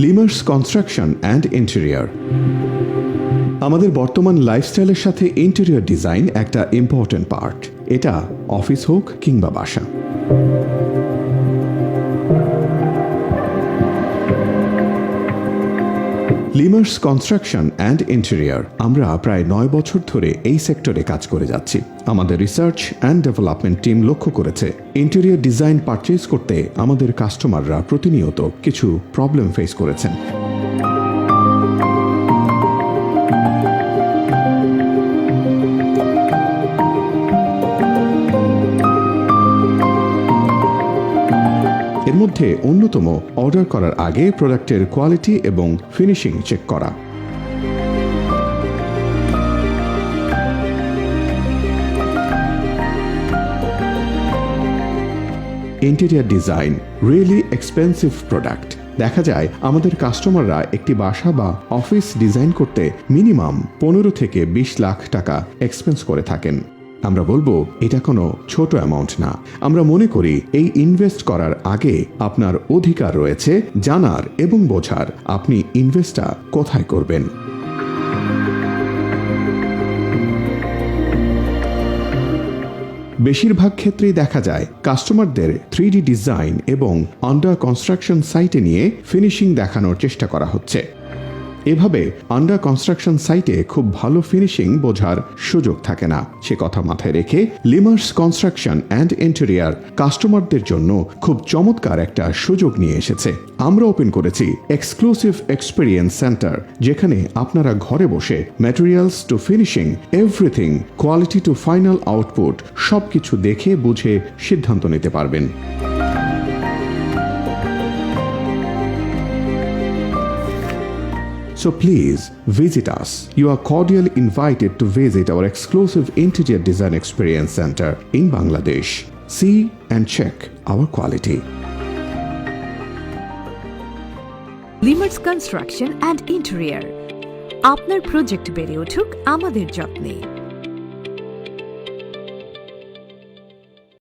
লিমার্স construction and interior. আমাদের বর্তমান লাইফস্টাইলের সাথে ইন্টেরিয়র ডিজাইন একটা ইম্পর্ট্যান্ট পার্ট। এটা অফিস হোক কিংবা বাসা। লিমার্স কনস্ট্রাকশন অ্যান্ড ইন্টেরিয়র, আমরা প্রায় 9 বছর ধরে এই সেক্টরে কাজ করে যাচ্ছি। আমাদের রিসার্চ অ্যান্ড ডেভেলপমেন্ট টিম লক্ষ্য করেছে ইন্টেরিয়র ডিজাইন পারচেজ করতে আমাদের কাস্টমাররা প্রতিনিয়ত কিছু প্রবলেম ফেস করেছেন। এর মধ্যে অন্যতম অর্ডার করার আগে প্রোডাক্টের কোয়ালিটি এবং ফিনিশিং চেক করা। Interior design really expensive product. দেখা যায় আমাদের কাস্টমাররা একটি বাসা বা অফিস ডিজাইন করতে মিনিমাম 15 থেকে 20 লাখ টাকা এক্সপেন্স করে থাকেন। আমরা বলবো এটা কোনো ছোট অ্যামাউন্ট না। আমরা মনে করি এই ইনভেস্ট করার আগে আপনার অধিকার রয়েছে জানার এবং বোঝার আপনি ইনভেস্টটা কোথায় করবেন। বেশিরভাগ ক্ষেত্রেই দেখা যায় কাস্টমারদের 3D ডিজাইন এবং আন্ডার কনস্ট্রাকশন সাইটে নিয়ে ফিনিশিং দেখানোর চেষ্টা করা হচ্ছে। এভাবে আন্ডার কনস্ট্রাকশন সাইটে খুব ভালো ফিনিশিং বোঝার সুযোগ থাকে না। সে কথা মাথায় রেখে লিমার্স কনস্ট্রাকশন অ্যান্ড ইন্টেরিয়র কাস্টমারদের জন্য খুব চমৎকার একটা সুযোগ নিয়ে এসেছে। আমরা ওপেন করেছি এক্সক্লুসিভ এক্সপেরিয়েন্স সেন্টার, যেখানে আপনারা ঘরে বসে materials to finishing, everything, quality to final output সবকিছু দেখে বুঝে সিদ্ধান্ত নিতে পারবেন। So please visit us. You are cordially invited to visit our exclusive interior design experience center in Bangladesh. See and check our quality. লিমার্স construction and interior, আপনার project বেড়ে উঠুক আমাদের যত্নে।